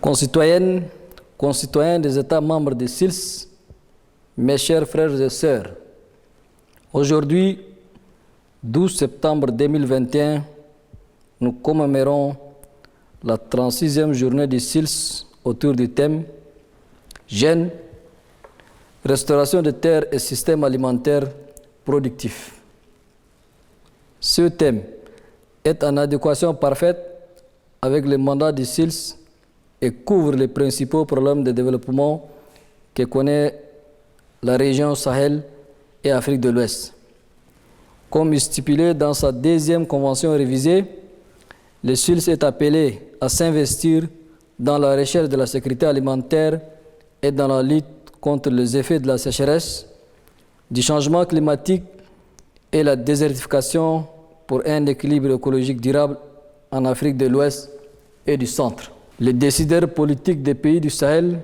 Concitoyennes, concitoyens des États membres de SILS, mes chers frères et sœurs, aujourd'hui, 12 septembre 2021, nous commémorons la 36e journée du SILS autour du thème « Jeunes, restauration de terres et système alimentaire productif ». Ce thème est en adéquation parfaite avec le mandat du SILS et couvre les principaux problèmes de développement que connaît la région Sahel et Afrique de l'Ouest. Comme stipulé dans sa deuxième convention révisée, le SILS est appelé à s'investir dans la recherche de la sécurité alimentaire et dans la lutte contre les effets de la sécheresse, du changement climatique et la désertification pour un équilibre écologique durable en Afrique de l'Ouest et du Centre. Les décideurs politiques des pays du Sahel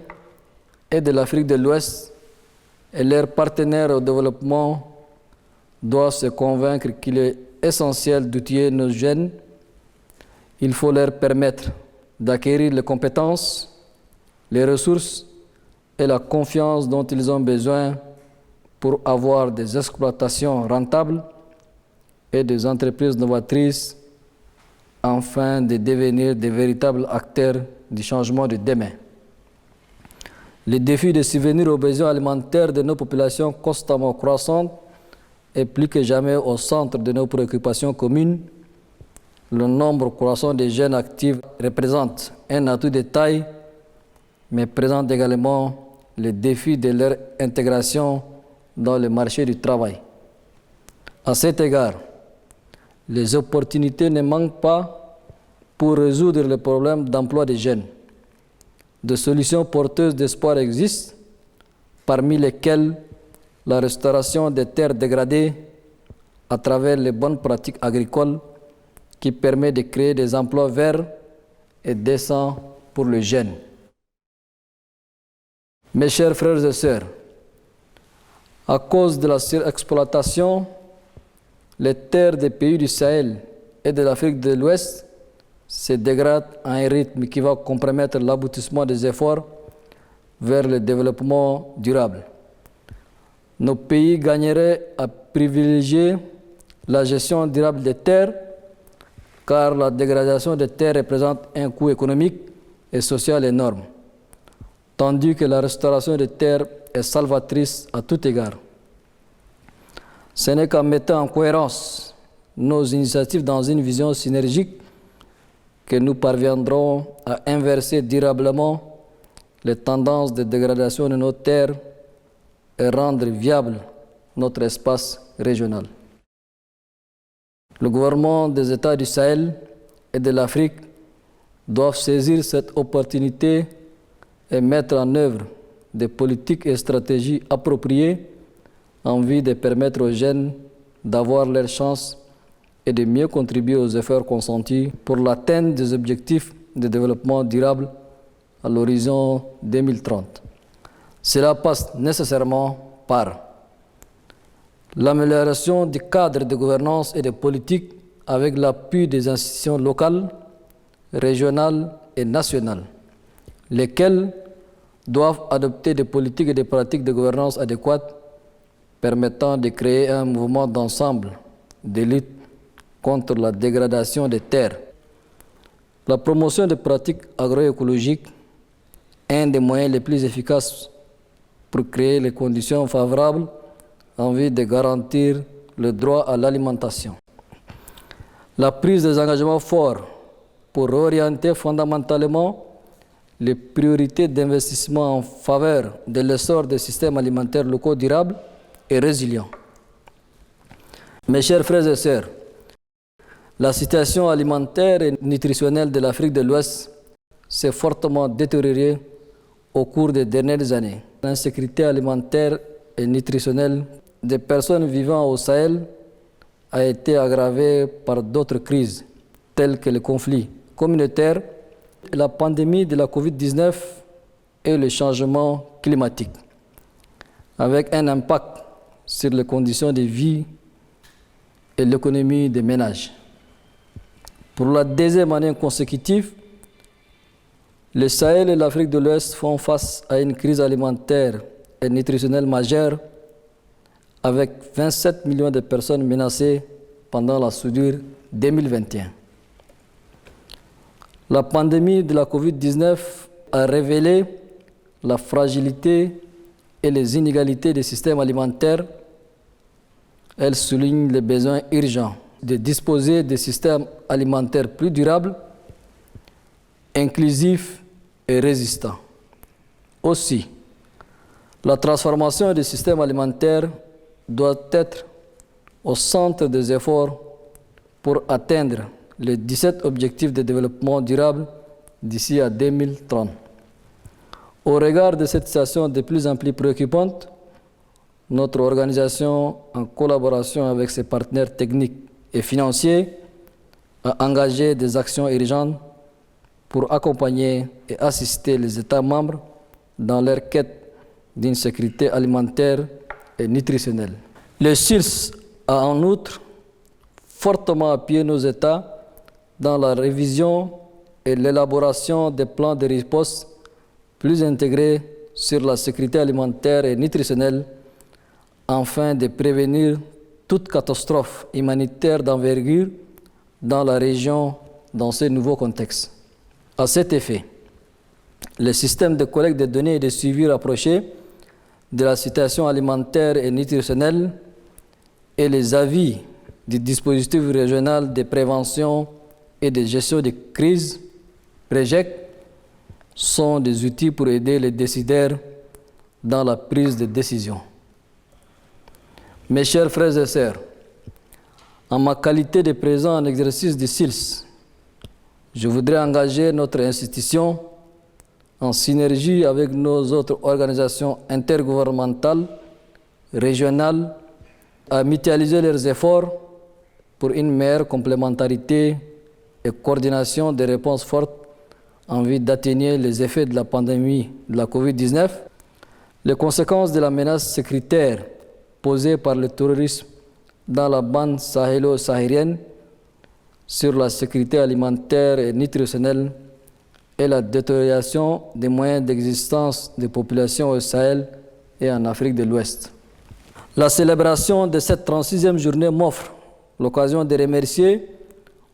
et de l'Afrique de l'Ouest et leurs partenaires au développement doivent se convaincre qu'il est essentiel d'outiller nos jeunes. Il faut leur permettre d'acquérir les compétences, les ressources et la confiance dont ils ont besoin pour avoir des exploitations rentables et des entreprises novatrices afin de devenir de véritables acteurs du changement de demain. Le défi de subvenir aux besoins alimentaires de nos populations constamment croissantes est plus que jamais au centre de nos préoccupations communes. Le nombre croissant de jeunes actifs représente un atout de taille, mais présente également le défi de leur intégration dans le marché du travail. À cet égard, les opportunités ne manquent pas pour résoudre le problème d'emploi des jeunes. Des solutions porteuses d'espoir existent, parmi lesquelles la restauration des terres dégradées à travers les bonnes pratiques agricoles qui permet de créer des emplois verts et décents pour les jeunes. Mes chers frères et sœurs, à cause de la surexploitation, les terres des pays du Sahel et de l'Afrique de l'Ouest se dégradent à un rythme qui va compromettre l'aboutissement des efforts vers le développement durable. Nos pays gagneraient à privilégier la gestion durable des terres, car la dégradation des terres représente un coût économique et social énorme, tandis que la restauration des terres est salvatrice à tout égard. Ce n'est qu'en mettant en cohérence nos initiatives dans une vision synergique que nous parviendrons à inverser durablement les tendances de dégradation de nos terres et rendre viable notre espace régional. Le gouvernement des États du Sahel et de l'Afrique doivent saisir cette opportunité et mettre en œuvre des politiques et stratégies appropriées en vue de permettre aux jeunes d'avoir leur chance et de mieux contribuer aux efforts consentis pour l'atteinte des objectifs de développement durable à l'horizon 2030. Cela passe nécessairement par l'amélioration du cadre de gouvernance et de politique avec l'appui des institutions locales, régionales et nationales, lesquelles doivent adopter des politiques et des pratiques de gouvernance adéquates permettant de créer un mouvement d'ensemble de lutte contre la dégradation des terres. La promotion des pratiques agroécologiques est un des moyens les plus efficaces pour créer les conditions favorables en vue de garantir le droit à l'alimentation. La prise des engagements forts pour orienter fondamentalement les priorités d'investissement en faveur de l'essor des systèmes alimentaires locaux durables et résilients. Mes chers frères et sœurs, la situation alimentaire et nutritionnelle de l'Afrique de l'Ouest s'est fortement détériorée au cours des dernières années. L'insécurité alimentaire et nutritionnelle des personnes vivant au Sahel a été aggravée par d'autres crises, telles que les conflits communautaires, la pandémie de la COVID-19 et le changement climatique, avec un impact sur les conditions de vie et l'économie des ménages. Pour la deuxième année consécutive, Le Sahel et l'Afrique de l'Ouest font face à une crise alimentaire et nutritionnelle majeure, avec 27 millions de personnes menacées pendant la soudure 2021. La pandémie de la COVID-19 a révélé la fragilité et les inégalités des systèmes alimentaires. Elle souligne le besoin urgent de disposer de systèmes alimentaires plus durables, inclusifs et résistants. Aussi, la transformation des systèmes alimentaires doit être au centre des efforts pour atteindre les 17 objectifs de développement durable d'ici à 2030. Au regard de cette situation de plus en plus préoccupante, notre organisation, en collaboration avec ses partenaires techniques et financiers, a engagé des actions urgentes pour accompagner et assister les États membres dans leur quête d'une sécurité alimentaire et nutritionnelle. Le SILS a en outre fortement appuyé nos États dans la révision et l'élaboration des plans de riposte plus intégrés sur la sécurité alimentaire et nutritionnelle afin de prévenir toute catastrophe humanitaire d'envergure dans la région dans ce nouveau contexte. À cet effet, le système de collecte de données et de suivi rapproché de la situation alimentaire et nutritionnelle et les avis du dispositif régional de prévention et de gestion des crises, REGEC, sont des outils pour aider les décideurs dans la prise de décision. Mes chers frères et sœurs, en ma qualité de président en exercice du SILS, je voudrais engager notre institution en synergie avec nos autres organisations intergouvernementales, régionales, à mutualiser leurs efforts pour une meilleure complémentarité et coordination des réponses fortes en vue d'atténuer les effets de la pandémie de la COVID-19, les conséquences de la menace sécuritaire posée par le terrorisme dans la bande sahélo-saharienne sur la sécurité alimentaire et nutritionnelle et la détérioration des moyens d'existence des populations au Sahel et en Afrique de l'Ouest. La célébration de cette 36e journée m'offre l'occasion de remercier,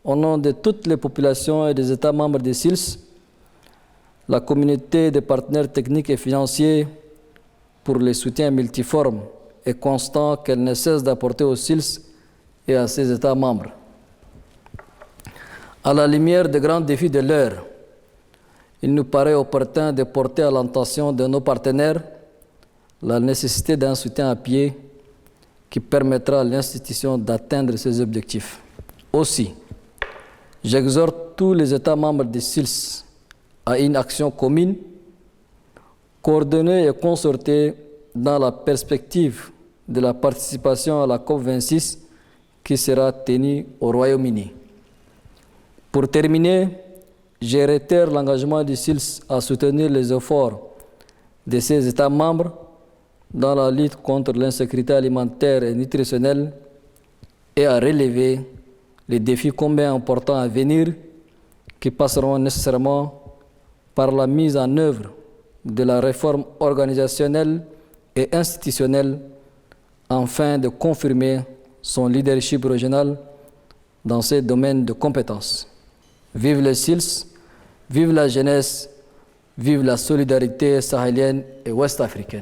au nom de toutes les populations et des États membres des SILS, la communauté des partenaires techniques et financiers pour le soutien multiforme et constant qu'elle ne cesse d'apporter aux SILS et à ses États membres. À la lumière des grands défis de l'heure, il nous paraît opportun de porter à l'attention de nos partenaires la nécessité d'un soutien appuyé qui permettra à l'institution d'atteindre ses objectifs. Aussi, j'exhorte tous les États membres des SILS à une action commune, coordonnée et concertée dans la perspective de la participation à la COP26 qui sera tenue au Royaume-Uni. Pour terminer, je réitère l'engagement du SILS à soutenir les efforts de ses États membres dans la lutte contre l'insécurité alimentaire et nutritionnelle et à relever les défis combien importants à venir qui passeront nécessairement par la mise en œuvre de la réforme organisationnelle et institutionnelle afin de confirmer son leadership régional dans ces domaines de compétences. Vive le SILS, vive la jeunesse, vive la solidarité sahélienne et ouest-africaine.